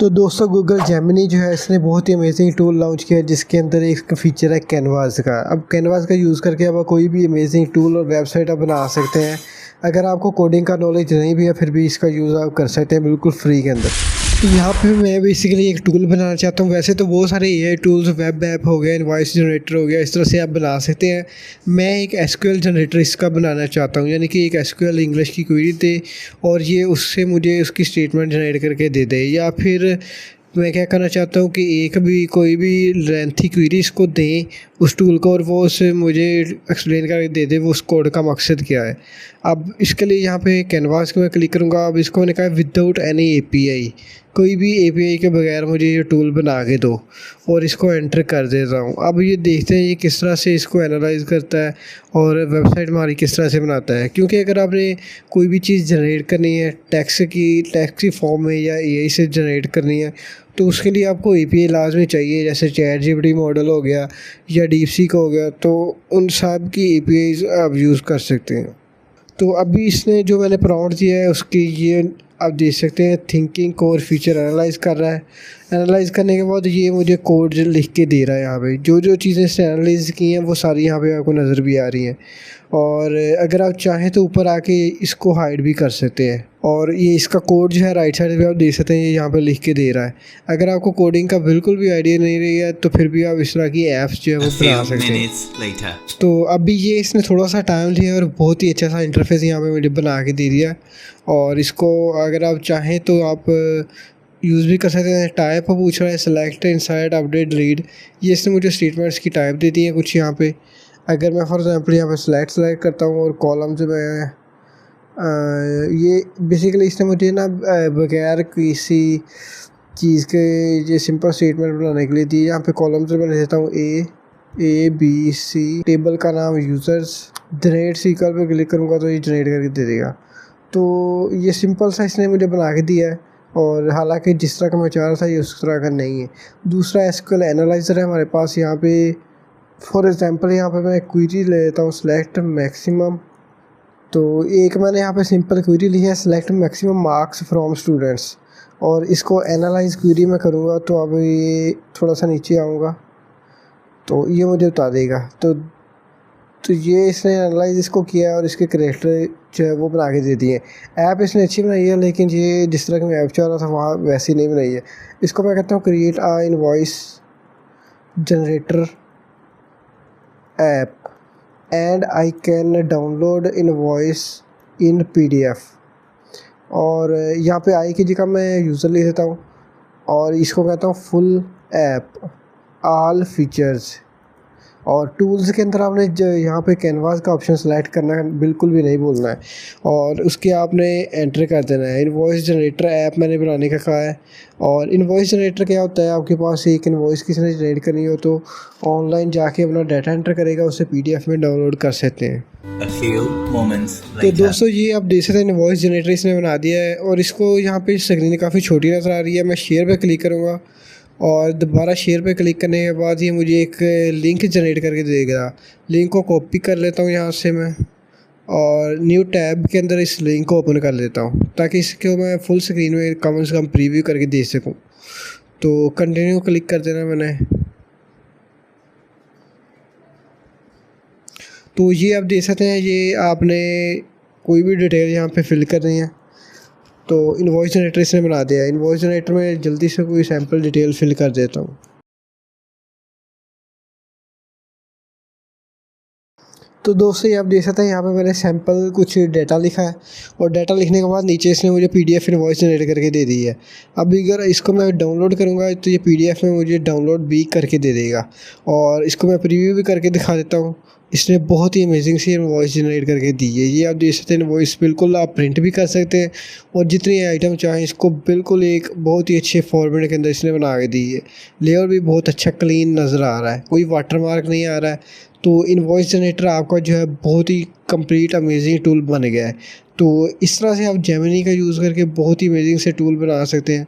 तो दोस्तों Google Gemini जो है इसने बहुत ही अमेजिंग टूल लॉन्च किया है जिसके अंदर एक फीचर है कैनवास का। अब कैनवास का यूज़ करके आप कोई भी अमेजिंग टूल और वेबसाइट आप बना सकते हैं। अगर आपको कोडिंग का नॉलेज नहीं भी है फिर भी इसका यूज़ आप कर सकते हैं बिल्कुल फ्री के अंदर। तो यहाँ पे मैं बेसिकली एक टूल बनाना चाहता हूँ। वैसे तो बहुत सारे एआई टूल्स, वेब ऐप हो गया, इनवॉइस जनरेटर हो गया, इस तरह से आप बना सकते हैं। मैं एक एसक्यूएल जनरेटर इसका बनाना चाहता हूँ, यानी कि एक एसक्यूएल इंग्लिश की क्वेरी दे और ये उससे मुझे उसकी स्टेटमेंट जनरेट करके दे दे। या फिर मैं क्या करना चाहता हूँ कि कोई भी लेंथी क्वेरी इसको दें उस टूल को और वो उससे मुझे एक्सप्लेन करके दे दे वो उस कोड का मकसद क्या है। अब इसके लिए यहाँ पे कैनवास को मैं क्लिक करूँगा। अब इसको मैंने कहा विदाउट एनी एपीआई, कोई भी एपीआई के बगैर मुझे ये टूल बना के दो और इसको एंटर कर देता हूँ। अब ये देखते हैं ये किस तरह से इसको एनालाइज करता है और वेबसाइट हमारी किस तरह से बनाता है। क्योंकि अगर आपने कोई भी चीज़ जनरेट करनी है टेक्स्ट की फॉर्म में या एआई से जनरेट करनी है तो उसके लिए आपको एपीआई लाजमी चाहिए। जैसे चैट जीपीटी मॉडल हो गया या डीपसीक हो गया, तो उन सब की एपीआईज आप यूज़ कर सकते हैं। तो अभी इसने जो मैंने प्रॉम्प्ट दिया है उसकी ये आप देख सकते हैं थिंकिंग कोर फीचर एनालाइज कर रहा है। एनालाइज करने के बाद ये मुझे कोड लिख के दे रहा है। यहाँ पे जो चीज़ें इसने एनालाइज की हैं वो सारी यहाँ पे आपको नज़र भी आ रही हैं। और अगर आप चाहें तो ऊपर आके इसको हाइड भी कर सकते हैं। और ये इसका कोड जो है राइट साइड पे आप देख सकते हैं, ये यहाँ पे लिख के दे रहा है। अगर आपको कोडिंग का बिल्कुल भी आइडिया नहीं रही है तो फिर भी आप इस तरह की ऐप्स जो है वो बना सकते हैं। तो अभी ये इसने थोड़ा सा टाइम लिया और बहुत ही अच्छा सा इंटरफेस यहाँ पे मुझे बना के दे दिया। और इसको अगर आप चाहें तो आप यूज़ भी कर सकते हैं। टाइप पूछ रहा है सेलेक्ट इनसाइड अपडेट डिलीट, ये इसने मुझे स्टेटमेंट्स की टाइप दे दी है कुछ यहाँ पे। अगर मैं फॉर एग्जांपल यहाँ पे सेलेक्ट करता हूँ और कॉलम से मैं ये बेसिकली इसने मुझे ना बगैर किसी चीज़ के ये सिंपल स्टेटमेंट बनाने के लिए दी। यहाँ पे कॉलम से मैं लिख देता हूँ ए बी सी, टेबल का नाम यूज़र्स, जनरेट सीक्वल पे क्लिक करूँगा तो ये जनरेट करके दे देगा। तो ये सिंपल सा इसने मुझे बना के दिया है। और हालांकि जिस तरह का मैं चाह रहा था ये उस तरह का नहीं है। दूसरा एसक्यूएल एनालाइज़र है हमारे पास यहाँ पे। फॉर एग्जांपल यहाँ पे मैं क्वेरी ले लेता हूँ सेलेक्ट मैक्सिमम। तो एक मैंने यहाँ पे सिंपल क्वेरी ली है select maximum marks from students, और इसको एनालाइज क्वेरी में करूँगा तो अब ये थोड़ा सा नीचे आऊँगा तो ये मुझे बता देगा। तो ये इसने एनालाइज इसको किया है और इसके करेक्टर जो है वो बना के दे दिए। ऐप इसने अच्छी बनाई है लेकिन ये जिस तरह की मैं ऐप चाह रहा था वहाँ वैसी नहीं बनाई है। इसको मैं कहता हूँ create a invoice generator app and I can download invoice in PDF. और यहाँ पे आई की जगह मैं यूज़र लिख देता हूँ और इसको कहता हूँ फुल ऐप ऑल फीचर्स। और टूल्स के अंदर आपने जो यहाँ पे कैनवास का ऑप्शन सेलेक्ट करना है बिल्कुल भी नहीं बोलना है और उसके आपने एंटर कर देना है। इनवॉइस जनरेटर ऐप मैंने बनाने का कहा है। और इनवॉइस जनरेटर क्या होता है, आपके पास एक इनवॉइस किसी ने जनरेट करनी हो तो ऑनलाइन जाके अपना डाटा एंटर करेगा, उसे पीडीएफ में डाउनलोड कर सकते हैं। तो दोस्तों ये आप देख सकते हैं इनवॉइस जनरेटर इसने बना दिया है और इसको यहाँ पे स्क्रीन काफ़ी छोटी नज़र आ रही है। मैं शेयर पे क्लिक करूँगा और दोबारा शेयर पे क्लिक करने के बाद ये मुझे एक लिंक जनरेट करके देगा। लिंक को कॉपी कर लेता हूँ यहाँ से मैं और न्यू टैब के अंदर इस लिंक को ओपन कर लेता हूँ ताकि इसको मैं फुल स्क्रीन में कम से कम प्रीव्यू करके देख सकूँ। तो कंटिन्यू क्लिक कर देना मैंने। तो ये आप देख सकते हैं ये आपने कोई भी डिटेल यहाँ पे फिल करनी है तो इनवॉइस जनरेटर इसने बना दिया है। इनवॉइस जनरेटर में जल्दी से कोई सैम्पल डिटेल फिल कर देता हूँ। तो दोस्तों ये आप देख सकते हैं यहाँ पे मैंने सैम्पल कुछ डेटा लिखा है और डेटा लिखने के बाद नीचे इसने मुझे पीडीएफ इनवॉइस जनरेट करके दे दी है। अब अगर इसको मैं डाउनलोड करूँगा तो ये पीडीएफ में मुझे डाउनलोड भी करके दे देगा और इसको मैं प्रीव्यू भी करके दिखा देता हूँ। इसने बहुत ही अमेजिंग सी वॉइस जनरेट करके दी है। ये आप देख सकते हैं वॉइस बिल्कुल आप प्रिंट भी कर सकते हैं और जितनी आइटम चाहें इसको बिल्कुल एक बहुत ही अच्छे फॉर्मेट के अंदर इसने बना के दी है। लेयर भी बहुत अच्छा क्लीन नज़र आ रहा है, कोई वाटरमार्क नहीं आ रहा है। तो इनवॉइस जनरेटर आपका जो है बहुत ही कंप्लीट अमेजिंग टूल बन गया है। तो इस तरह से आप जेमिनी का यूज़ करके बहुत ही अमेजिंग से टूल बना सकते हैं।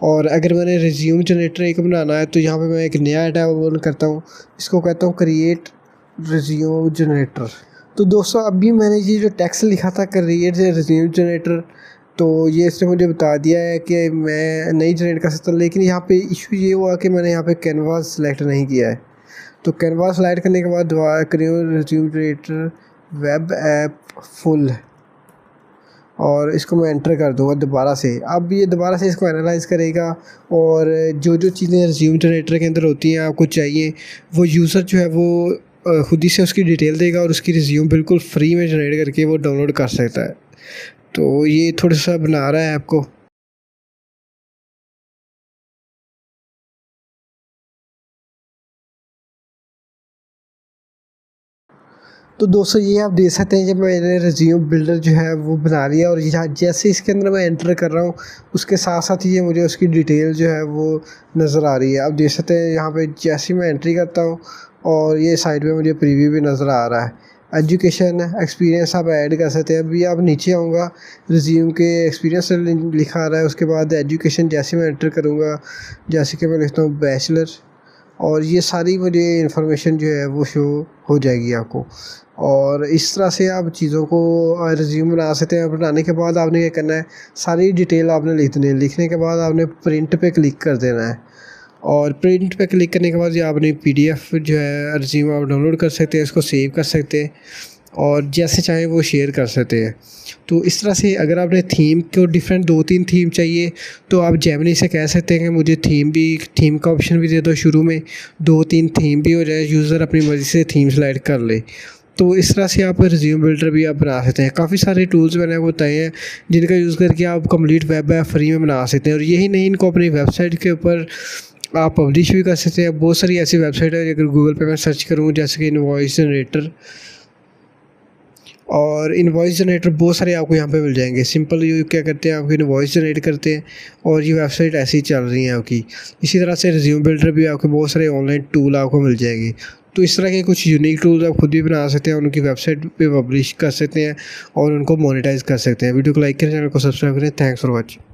और अगर मैंने रिज्यूम जनरेटर एक बनाना है तो यहाँ पे मैं एक नया टैब ओपन करता हूँ, इसको कहता हूँ क्रिएट रिज्यूम जनरेटर। तो दोस्तों अभी मैंने ये जो टेक्स्ट लिखा था क्रिएट रिज्यूम जनरेटर तो ये इसने मुझे बता दिया है कि मैं नहीं जनरेट कर सकता, लेकिन यहाँ पे इशू ये हुआ कि मैंने यहाँ पे कैनवास सेलेक्ट नहीं किया है। तो कैनवास सेलेक्ट करने के बाद दोबारा करियो resume generator web app full, और इसको मैं एंटर कर दूँगा दोबारा से। अब ये दोबारा से इसको एनालाइज़ करेगा और जो जो चीज़ें रिज्यूम जनरेटर के अंदर होती हैं आपको चाहिए, वो यूज़र जो है वो खुद ही से उसकी डिटेल देगा और उसकी रिज्यूम बिल्कुल फ्री में जनरेट करके वो डाउनलोड कर सकता है। तो ये थोड़ा सा बना रहा है आपको। तो दोस्तों ये आप देख सकते हैं जब मैंने रिज्यूम बिल्डर जो है वो बना लिया, और यहाँ जैसे इसके अंदर मैं एंटर कर रहा हूँ उसके साथ साथ ये मुझे उसकी डिटेल जो है वो नज़र आ रही है। आप देख सकते हैं यहाँ पे जैसे मैं एंट्री करता हूँ और ये साइड में मुझे प्रीव्यू भी नज़र आ रहा है। एजुकेशन एक्सपीरियंस आप ऐड कर सकते हैं। अभी आप नीचे आऊँगा, रिज्यूम के एक्सपीरियंस लिखा आ रहा है, उसके बाद एजुकेशन जैसे मैं एंटर करूँगा, जैसे कि मैं लिखता हूँ बैचलर, और ये सारी मुझे इन्फॉर्मेशन जो है वो शो हो जाएगी आपको। और इस तरह से आप चीज़ों को रिज्यूम बना सकते हैं। बनाने के बाद आपने क्या करना है, सारी डिटेल आपने लिख देनी है। लिखने के बाद आपने प्रिंट पे क्लिक कर देना है, और प्रिंट पे क्लिक करने के बाद ये आपने पीडीएफ जो है रिज्यूम आप डाउनलोड कर सकते हैं, इसको सेव कर सकते हैं और जैसे चाहें वो शेयर कर सकते हैं। तो इस तरह से अगर आपने थीम को डिफरेंट 2-3 थीम चाहिए तो आप जेमिनी से कह सकते हैं कि मुझे थीम का ऑप्शन भी दे दो, शुरू में 2-3 थीम भी हो जाए, यूज़र अपनी मर्ज़ी से थीम सेलेक्ट कर ले। तो इस तरह से आप रिज्यूम बिल्डर भी आप बना सकते हैं। काफ़ी सारे टूल्स मैंने आपको बताए हैं जिनका यूज़ करके आप कंप्लीट वेब ऐप फ्री में बना सकते हैं। और यही नहीं, इनको अपनी वेबसाइट के ऊपर आप पब्लिश भी कर सकते हैं। बहुत सारी ऐसी वेबसाइट है, अगर गूगल पे मैं सर्च करूँ जैसे कि इनवॉइस जनरेटर, और इनवॉइस जनरेटर बहुत सारे आपको यहाँ पे मिल जाएंगे। सिंपल ये क्या करते हैं, आपकी इनवॉइस जनरेट करते हैं और ये वेबसाइट ऐसी ही चल रही है आपकी। इसी तरह से रिज्यूम बिल्डर भी आपके बहुत सारे ऑनलाइन टूल आपको मिल जाएंगे। तो इस तरह के कुछ यूनिक टूल्स आप खुद भी बना सकते हैं, उनकी वेबसाइट पे पब्लिश कर सकते हैं और उनको मोनेटाइज कर सकते हैं। वीडियो को लाइक करें, चैनल को सब्सक्राइब करें। Thanks for watching.